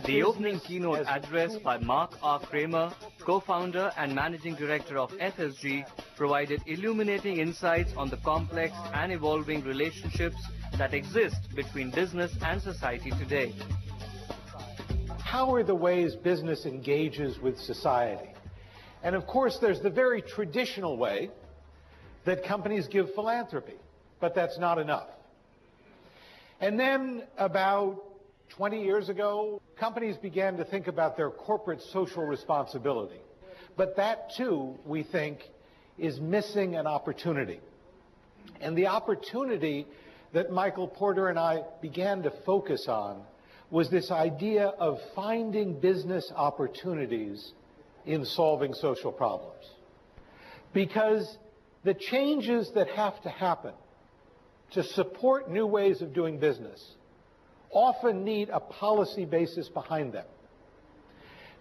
The opening keynote address by Mark R. Kramer, co-founder and managing director of FSG, provided illuminating insights on the complex and evolving relationships that exist between business and society today. How are the ways business engages with society? And of course, there's the very traditional way that companies give philanthropy, but that's not enough. And then about 20 years ago, companies began to think about their corporate social responsibility. But that too, we think, is missing an opportunity. And the opportunity that Michael Porter and I began to focus on was this idea of finding business opportunities in solving social problems. Because the changes that have to happen to support new ways of doing business often need a policy basis behind them.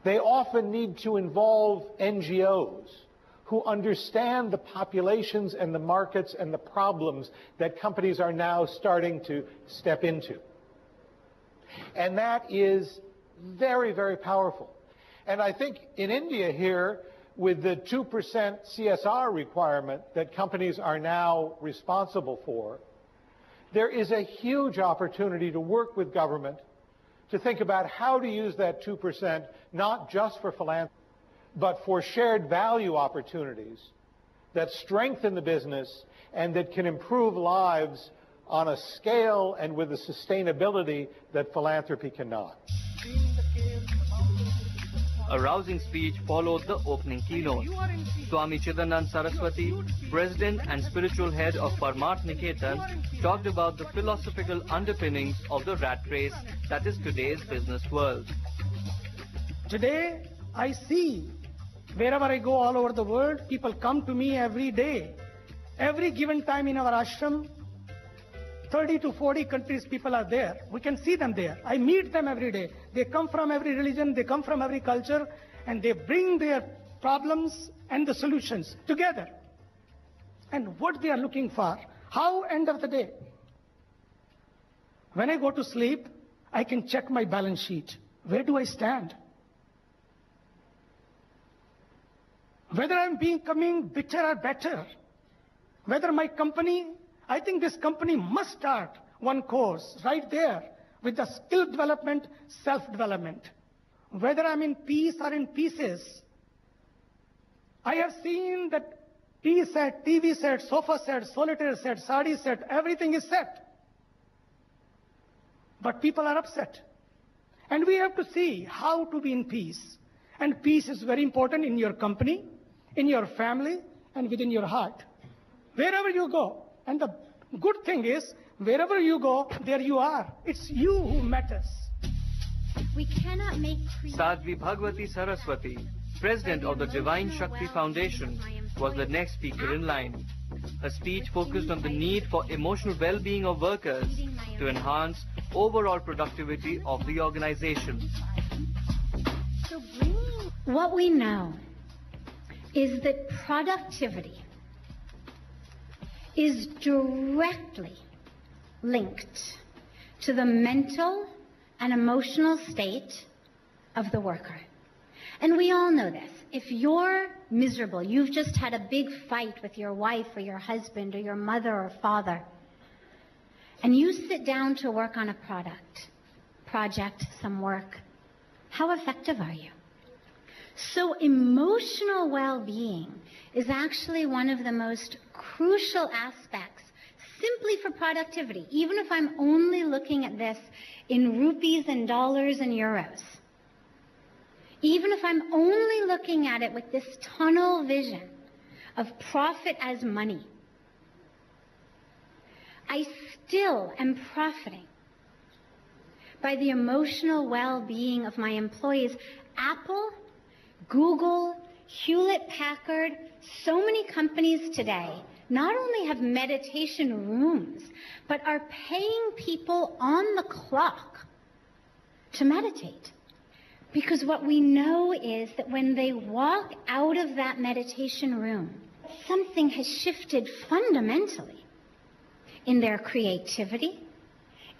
They often need to involve NGOs who understand the populations and the markets and the problems that companies are now starting to step into. And that is very, very powerful. And I think in India here, with the 2% CSR requirement that companies are now responsible for, there is a huge opportunity to work with government to think about how to use that 2% not just for philanthropy, but for shared value opportunities that strengthen the business and that can improve lives on a scale and with a sustainability that philanthropy cannot. A rousing speech followed the opening keynote. Swami Chidanand Saraswati, President and spiritual head of Parmarth Niketan, talked about the philosophical underpinnings of the rat race that is today's business world. Today, I see wherever I go all over the world, people come to me every day. Every given time in our ashram, 30 to 40 countries people are there. We can see them there. I meet them every day. They come from every religion, they come from every culture, and they bring their problems and the solutions together. And what they are looking for, how end of the day? When I go to sleep, I can check my balance sheet. Where do I stand? Whether I'm becoming bitter or better. Whether my company, I think this company must start one course right there with the skill development, self-development. Whether I'm in peace or in pieces. I have seen that tea set, TV set, sofa set, solitaire set, sari set, everything is set. But people are upset. And we have to see how to be in peace. And peace is very important in your company, in your family, and within your heart. Wherever you go. And the good thing is, wherever you go, there you are. It's you who matters. We cannot make Sadhvi Bhagwati Saraswati, President of the Divine Shakti Foundation, was the next speaker in line. Her speech focused on the need for emotional well-being of workers to enhance overall productivity of the organization. What we know is that productivity is directly linked to the mental and emotional state of the worker. And we all know this. If you're miserable, you've just had a big fight with your wife or your husband or your mother or father, and you sit down to work on a project, some work, how effective are you? So emotional well-being is actually one of the most crucial aspects simply for productivity, even if I'm only looking at this in rupees and dollars and euros. Even if I'm only looking at it with this tunnel vision of profit as money, I still am profiting by the emotional well-being of my employees. Apple, Google, Hewlett-Packard, so many companies today not only have meditation rooms, but are paying people on the clock to meditate. Because what we know is that when they walk out of that meditation room, something has shifted fundamentally in their creativity,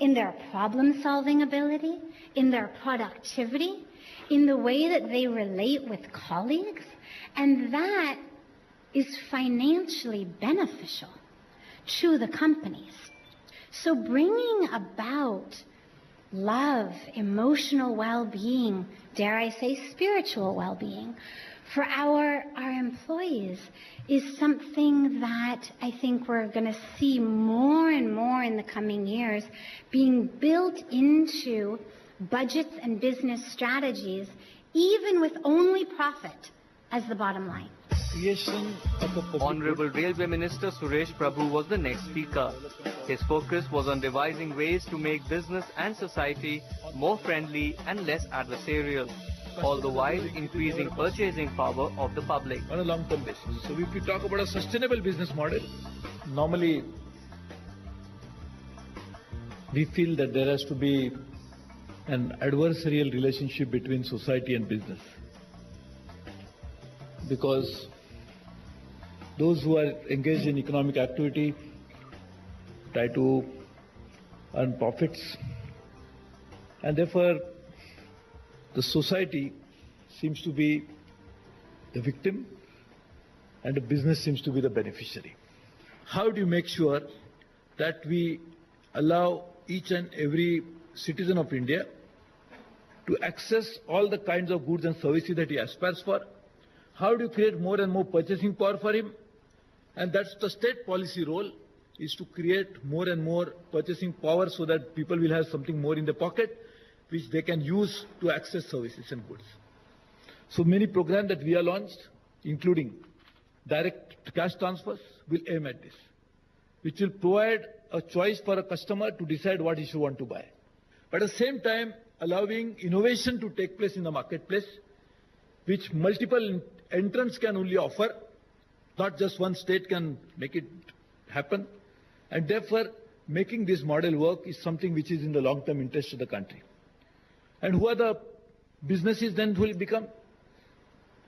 in their problem-solving ability, in their productivity, in the way that they relate with colleagues, and that is financially beneficial to the companies. So bringing about love, emotional well-being, dare I say spiritual well-being, for our employees is something that I think we're going to see more and more in the coming years being built into budgets and business strategies, even with only profit as the bottom line. Honorable Railway Minister Suresh Prabhu was the next speaker. His focus was on devising ways to make business and society more friendly and less adversarial, all the while increasing purchasing power of the public. On a long-term basis. So if we talk about a sustainable business model, normally we feel that there has to be an adversarial relationship between society and business. Because those who are engaged in economic activity try to earn profits, and therefore the society seems to be the victim and the business seems to be the beneficiary. How do you make sure that we allow each and every citizen of India to access all the kinds of goods and services that he aspires for? How do you create more and more purchasing power for him? And that's the state policy role, is to create more and more purchasing power so that people will have something more in their pocket which they can use to access services and goods. So many programs that we have launched, including direct cash transfers, will aim at this, which will provide a choice for a customer to decide what he should want to buy. But at the same time, allowing innovation to take place in the marketplace, which multiple entrants can only offer, not just one state can make it happen. And therefore, making this model work is something which is in the long-term interest of the country. And who are the businesses then who will become?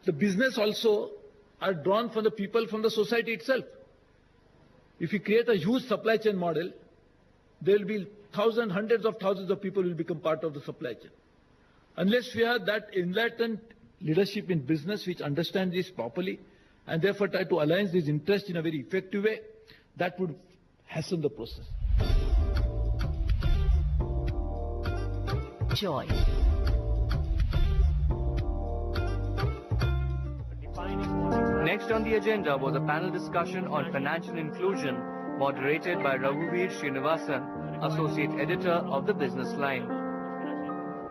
The business also are drawn from the people, from the society itself. If we create a huge supply chain model, there will be thousands, hundreds of thousands of people will become part of the supply chain. Unless we have that enlightened leadership in business which understands this properly and therefore try to align these interests in a very effective way, that would hasten the process. Joy. Next on the agenda was a panel discussion on financial inclusion, moderated by Raghuveer Srinivasan, Associate Editor of the Business Line.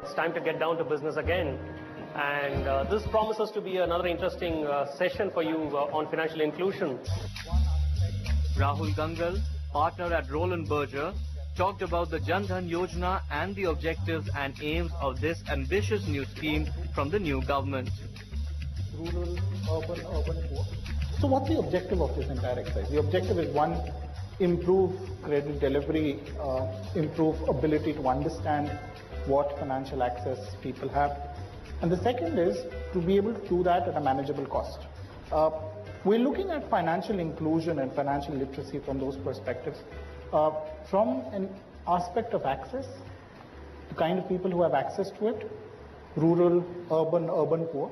It's time to get down to business again. And this promises to be another interesting session for you on financial inclusion. Rahul Gangal, partner at Roland Berger, talked about the Jan Dhan Yojana and the objectives and aims of this ambitious new scheme from the new government. Rural, urban, poor. So what's the objective of this entire exercise? The objective is, one, improve credit delivery, improve ability to understand what financial access people have. And the second is to be able to do that at a manageable cost. We're looking at financial inclusion and financial literacy from those perspectives. From an aspect of access, the kind of people who have access to it, rural, urban, poor.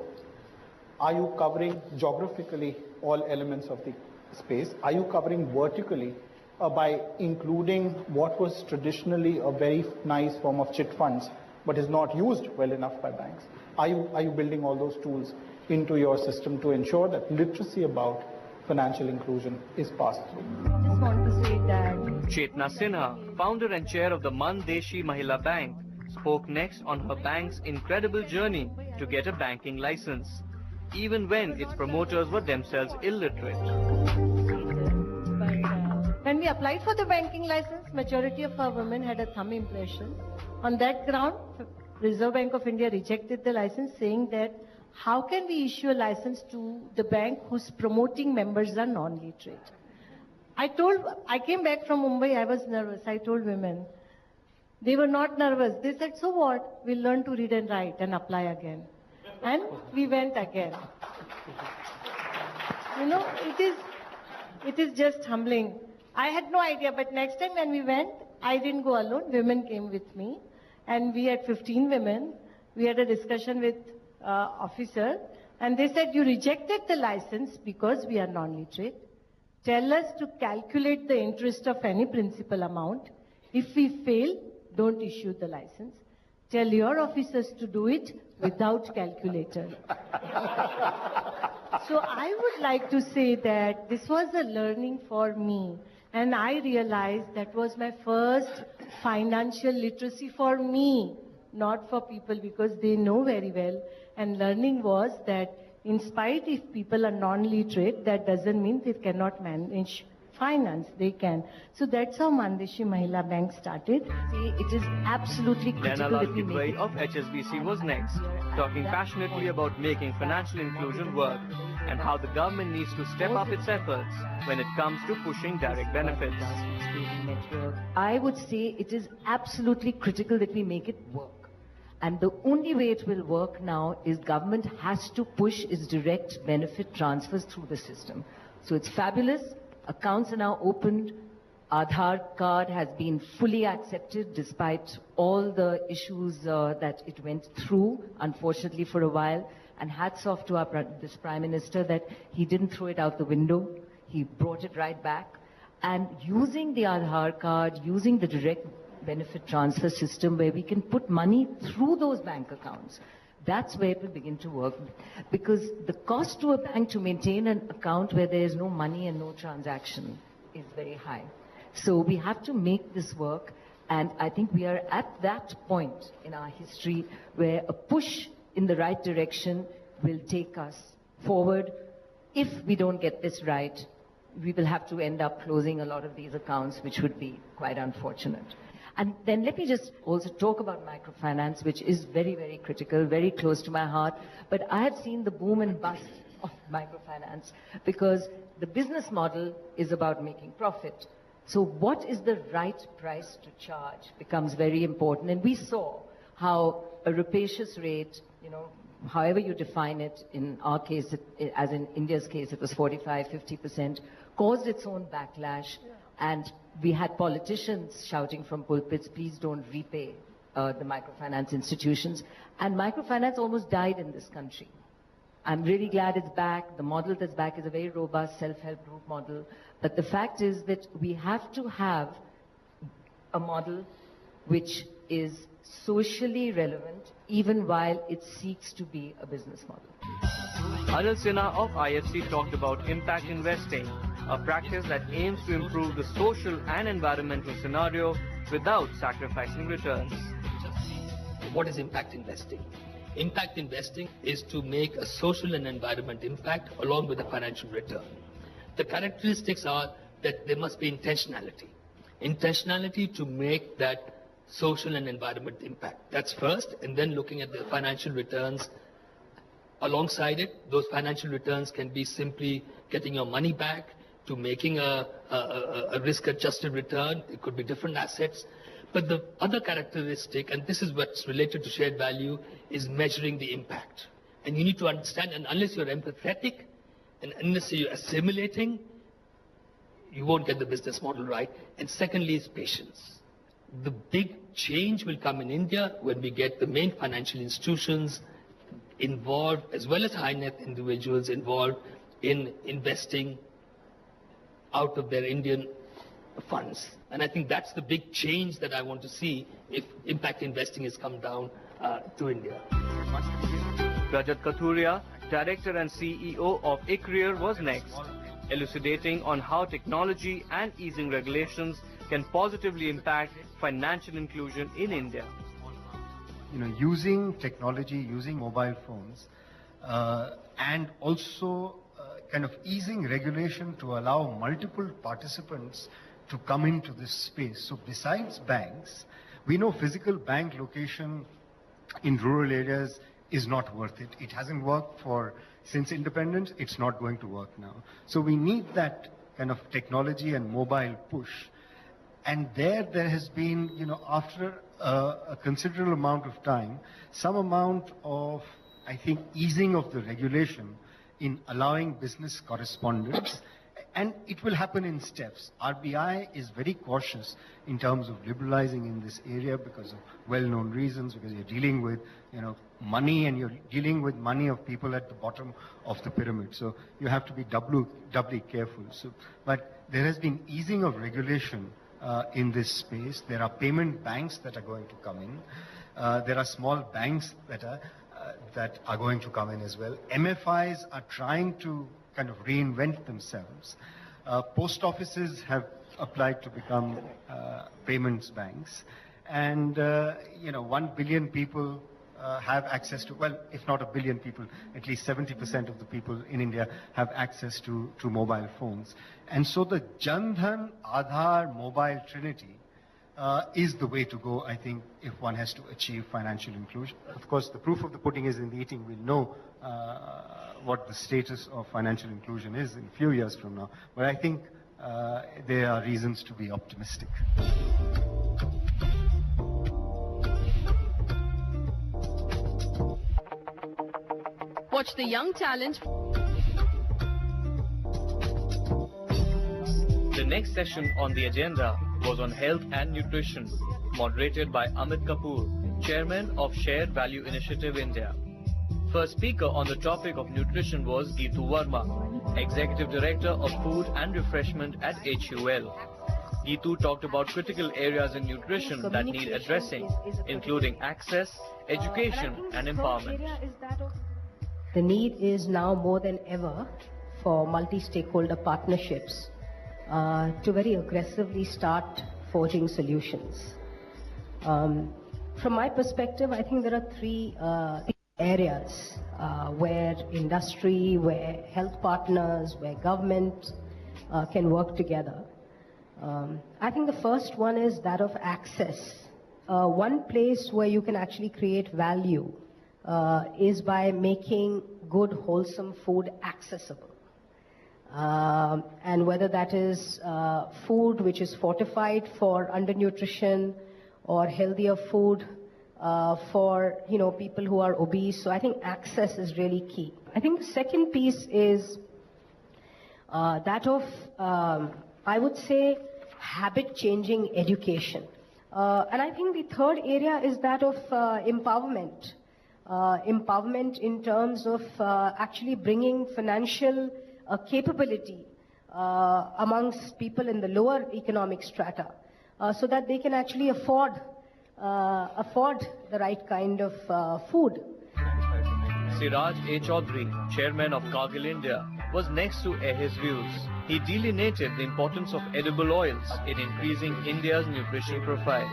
Are you covering geographically all elements of the space? Are you covering vertically by including what was traditionally a very nice form of chit funds but is not used well enough by banks? Are you building all those tools into your system to ensure that literacy about financial inclusion is passed through? I just want to say that Chetna Sinha, founder and chair of the Mandeshi Mahila Bank, spoke next on her bank's incredible journey to get a banking license, even when its promoters were themselves illiterate. When we applied for the banking license, majority of our women had a thumb impression. On that ground, Reserve Bank of India rejected the license, saying that how can we issue a license to the bank whose promoting members are non-literate? I came back from Mumbai, I was nervous. I told women. They were not nervous. They said, so what? We'll learn to read and write and apply again. And we went again. You know, it is just humbling. I had no idea, but next time when we went, I didn't go alone, women came with me. And we had 15 women. We had a discussion with officer. And they said, you rejected the license because we are non-literate. Tell us to calculate the interest of any principal amount. If we fail, don't issue the license. Tell your officers to do it without calculator. So I would like to say that this was a learning for me. And I realized that was my first financial literacy for me, not for people, because they know very well. And learning was that in spite if people are non-literate, that doesn't mean they cannot manage finance. They can. So that's how Mandeshi Mahila Bank started. See, it is absolutely critical Naina Lal that we make Kidwai it of HSBC was next, talking passionately about making financial inclusion work and how the government needs to step up its efforts when it comes to pushing direct benefits. I would say it is absolutely critical that we make it work. And the only way it will work now is government has to push its direct benefit transfers through the system. So it's fabulous. Accounts are now opened. Aadhaar card has been fully accepted despite all the issues that it went through, unfortunately, for a while. And hats off to this Prime Minister that he didn't throw it out the window. He brought it right back. And using the Aadhaar card, using the direct benefit transfer system where we can put money through those bank accounts, that's where it will begin to work. Because the cost to a bank to maintain an account where there is no money and no transaction is very high. So we have to make this work. And I think we are at that point in our history where a push in the right direction will take us forward. If we don't get this right, we will have to end up closing a lot of these accounts, which would be quite unfortunate. And then let me just also talk about microfinance, which is very, very critical, very close to my heart. But I have seen the boom and bust of microfinance because the business model is about making profit. So what is the right price to charge becomes very important. And we saw how a rapacious rate, however you define it, in our case, as in India's case, it was 45, 50%, caused its own backlash. And we had politicians shouting from pulpits, please don't repay the microfinance institutions. And microfinance almost died in this country. I'm really glad it's back. The model that's back is a very robust self-help group model. But the fact is that we have to have a model which is socially relevant, even while it seeks to be a business model. Anil Sinha of IFC talked about impact investing, a practice that aims to improve the social and environmental scenario without sacrificing returns. What is impact investing? Impact investing is to make a social and environment impact along with a financial return. The characteristics are that there must be intentionality. Intentionality to make that social and environment impact. That's first, and then looking at the financial returns alongside it. Those financial returns can be simply getting your money back, to making a risk-adjusted return. It could be different assets. But the other characteristic, and this is what's related to shared value, is measuring the impact. And you need to understand, and unless you're empathetic, and unless you're assimilating, you won't get the business model right. And secondly is patience. The big change will come in India when we get the main financial institutions involved, as well as high net individuals involved in investing out of their Indian funds. And I think that's the big change that I want to see if impact investing has come down to India. Rajat Kathuria, Director and CEO of ICRIER, was next, elucidating on how technology and easing regulations can positively impact financial inclusion in India. Using technology, using mobile phones, and also kind of easing regulation to allow multiple participants to come into this space. So besides banks, we know physical bank location in rural areas is not worth it. It hasn't worked since independence. It's not going to work now. So we need that kind of technology and mobile push. And there has been, after a considerable amount of time, some amount of, I think, easing of the regulation in allowing business correspondence And it will happen in steps. RBI is very cautious in terms of liberalizing in this area because of well-known reasons, because you're dealing with, money, and you're dealing with money of people at the bottom of the pyramid. So you have to be doubly careful. But there has been easing of regulation in this space. There are payment banks that are going to come in. There are small banks that are going to come in as well. MFIs are trying to kind of reinvent themselves. Post offices have applied to become payments banks. And, 1 billion people have access to, well, if not 1 billion people, at least 70% of the people in India have access to mobile phones. And so the Jan Dhan, Aadhaar, mobile trinity is the way to go, I think, if one has to achieve financial inclusion. Of course, the proof of the pudding is in the eating. We'll know what the status of financial inclusion is in a few years from now. But I think there are reasons to be optimistic. Watch the young talent. The next session on the agenda was on health and nutrition, moderated by Amit Kapoor, Chairman of Shared Value Initiative India. First speaker on the topic of nutrition was Geetu Verma, Executive Director of Food and Refreshment at HUL. Geetu talked about critical areas in nutrition that need addressing, including access, education and empowerment. The need is now more than ever for multi-stakeholder partnerships to very aggressively start forging solutions. From my perspective, I think there are three areas where industry, where health partners, where government can work together. I think the first one is that of access. One place where you can actually create value is by making good, wholesome food accessible. And whether that is food which is fortified for undernutrition or healthier food for people who are obese. So I think access is really key. I think the second piece is that of, I would say, habit-changing education. And I think the third area is that of empowerment. Empowerment in terms of actually bringing financial capability amongst people in the lower economic strata so that they can actually afford the right kind of food. Siraj A. Chaudhary, Chairman of Cargill India, was next to air his views. He delineated the importance of edible oils in increasing India's nutrition profile.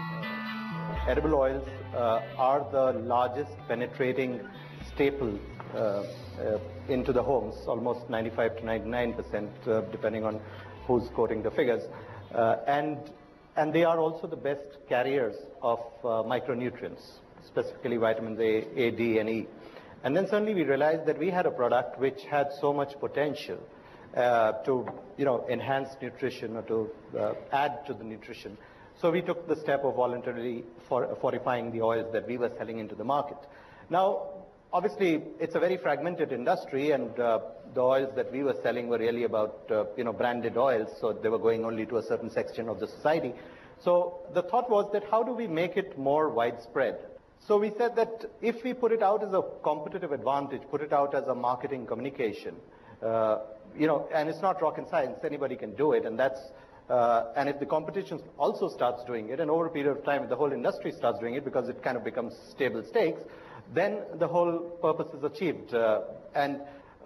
Edible oils are the largest penetrating staple into the homes, almost 95 to 99%, depending on who's quoting the figures. And they are also the best carriers of micronutrients, specifically vitamins A, D, and E. And then suddenly we realized that we had a product which had so much potential to enhance nutrition or to add to the nutrition. So we took the step of voluntarily fortifying the oils that we were selling into the market. Now, obviously, it's a very fragmented industry, and the oils that we were selling were really about branded oils, so they were going only to a certain section of the society. So the thought was that how do we make it more widespread? So we said that if we put it out as a competitive advantage, put it out as a marketing communication, and it's not rocket science, anybody can do it, and and if the competition also starts doing it, and over a period of time the whole industry starts doing it because it kind of becomes stable stakes, then the whole purpose is achieved. And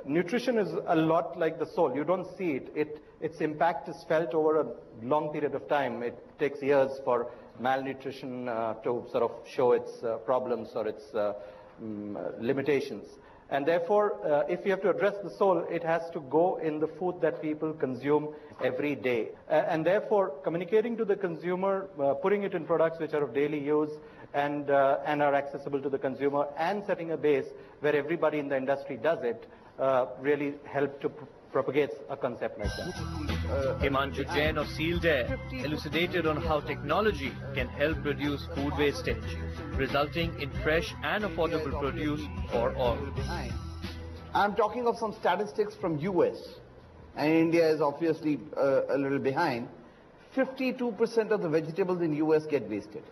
nutrition is a lot like the soul. You don't see it. Its impact is felt over a long period of time. It takes years for malnutrition to sort of show its problems or its limitations. And therefore, if you have to address the soul, it has to go in the food that people consume every day. And therefore, communicating to the consumer, putting it in products which are of daily use and are accessible to the consumer, and setting a base where everybody in the industry does it, really help to propagate a concept like that. Himanshu Jain of Sealed Air elucidated on how technology can help reduce food wastage, resulting in fresh and affordable produce for all. I'm talking of some statistics from US. and India is obviously a little behind, 52% of the vegetables in US get wasted.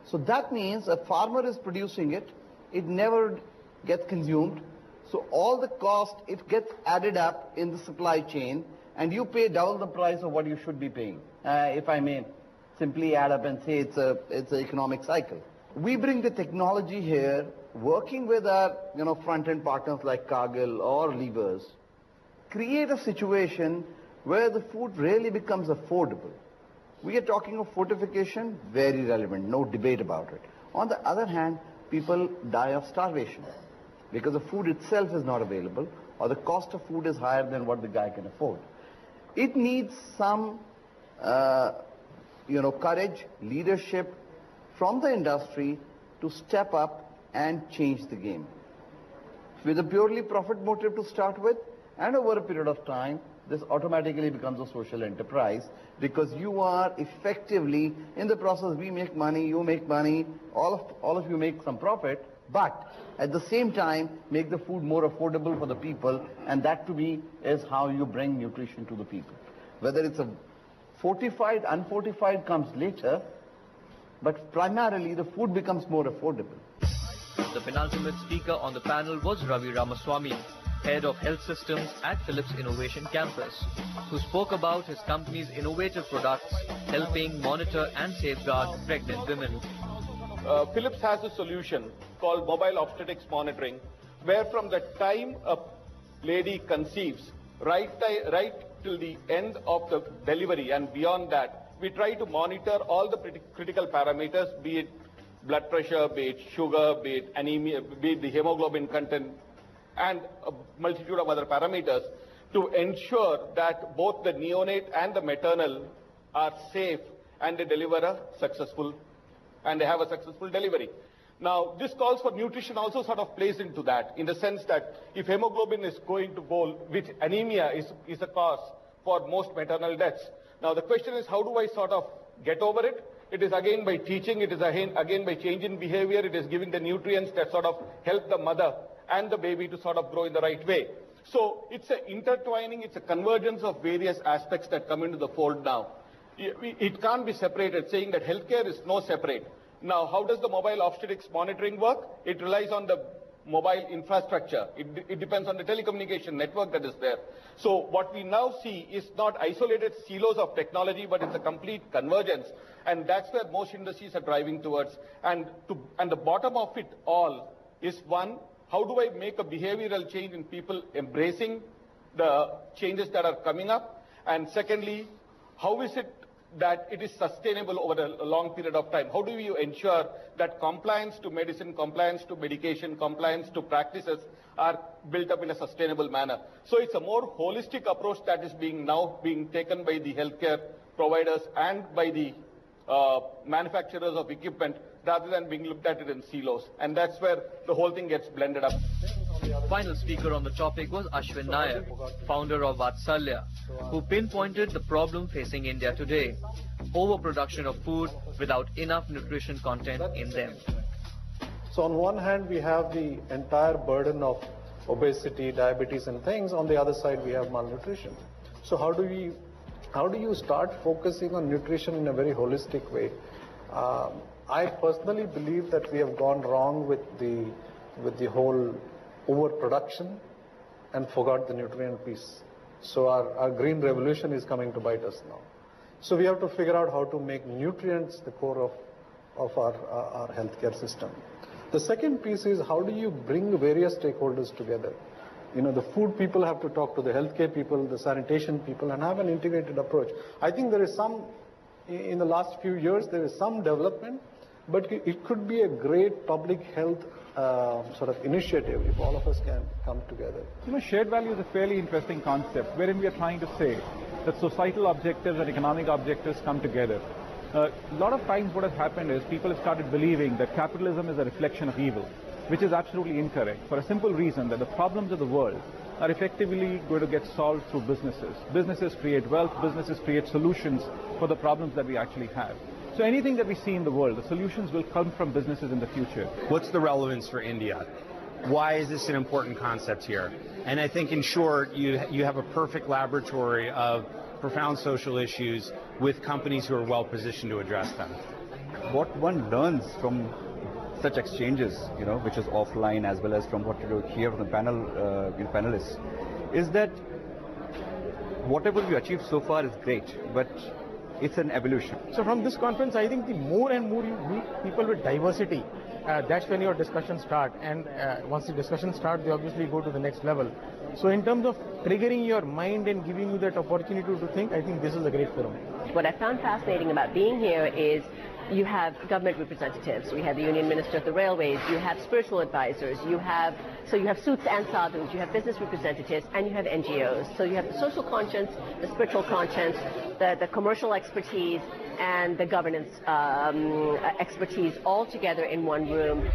So that means a farmer is producing it, it never gets consumed, so all the cost, it gets added up in the supply chain, and you pay double the price of what you should be paying, if I may simply add up and say it's an economic cycle. We bring the technology here, working with our front-end partners like Cargill or Levers, create a situation where the food really becomes affordable. We are talking of fortification, very relevant, no debate about it. On the other hand, people die of starvation because the food itself is not available or the cost of food is higher than what the guy can afford. It needs some, courage, leadership from the industry to step up and change the game. With a purely profit motive to start with, and over a period of time, this automatically becomes a social enterprise because you are effectively, in the process, we make money, you make money, all of you make some profit, but at the same time, make the food more affordable for the people, and that to me is how you bring nutrition to the people. Whether it's a fortified, unfortified comes later, but primarily the food becomes more affordable. The penultimate speaker on the panel was Ravi Ramaswamy, Head of Health Systems at Philips Innovation Campus, who spoke about his company's innovative products helping monitor and safeguard pregnant women. Philips has a solution called mobile obstetrics monitoring, where from the time a lady conceives, right till the end of the delivery and beyond that, we try to monitor all the critical parameters, be it blood pressure, be it sugar, be it anemia, be it the hemoglobin content, and a multitude of other parameters to ensure that both the neonate and the maternal are safe and they deliver a successful, and they have a successful delivery. Now, this calls for nutrition also sort of plays into that, in the sense that if hemoglobin is going to go, which anemia is a cause for most maternal deaths. Now, the question is, how do I sort of get over it? It is again by teaching, it is again by changing behavior, it is giving the nutrients that sort of help the mother and the baby to sort of grow in the right way. So it's an intertwining, it's a convergence of various aspects that come into the fold now. It can't be separated, saying that healthcare is no separate. Now, how does the mobile obstetrics monitoring work? It relies on the mobile infrastructure. It depends on the telecommunication network that is there. So what we now see is not isolated silos of technology, but it's a complete convergence. And that's where most industries are driving towards. And the bottom of it all is, one, how do I make a behavioral change in people embracing the changes that are coming up? And secondly, how is it that it is sustainable over a long period of time? How do you ensure that compliance to medicine, compliance to medication, compliance to practices are built up in a sustainable manner? So it's a more holistic approach that is now being taken by the healthcare providers and by the manufacturers of equipment, rather than being looked at it in silos. And that's where the whole thing gets blended up. Final speaker on the topic was Ashwin Nair, founder of Vatsalya, who pinpointed the problem facing India today: overproduction of food without enough nutrition content in them. So on one hand, we have the entire burden of obesity, diabetes and things. On the other side, we have malnutrition. So how do you start focusing on nutrition in a very holistic way? I personally believe that we have gone wrong with the whole overproduction and forgot the nutrient piece. So our green revolution is coming to bite us now. So we have to figure out how to make nutrients the core of our healthcare system. The second piece is, how do you bring various stakeholders together? You know, the food people have to talk to the healthcare people, the sanitation people, and have an integrated approach. I think there is some, in the last few years, there is some development, but it could be a great public health sort of initiative if all of us can come together. You know, shared value is a fairly interesting concept, wherein we are trying to say that societal objectives and economic objectives come together. A lot of times what has happened is people have started believing that capitalism is a reflection of evil, which is absolutely incorrect, for a simple reason that the problems of the world are effectively going to get solved through businesses. Businesses create wealth, businesses create solutions for the problems that we actually have. So anything that we see in the world, the solutions will come from businesses in the future. What's the relevance for India? Why is this an important concept here? And I think, in short, you have a perfect laboratory of profound social issues with companies who are well positioned to address them. What one learns from such exchanges, which is offline as well as from what you hear from the panelists, is that whatever we achieved so far is great, but it's an evolution. So from this conference, I think the more and more you meet people with diversity, that's when your discussions start. And once the discussions start, they obviously go to the next level. So in terms of triggering your mind and giving you that opportunity to think, I think this is a great forum. What I found fascinating about being here is you have government representatives, we have the Union Minister of the Railways, you have spiritual advisors, you have suits and sadhus, you have business representatives, and you have NGOs. So you have the social conscience, the spiritual conscience, the commercial expertise, and the governance expertise all together in one room.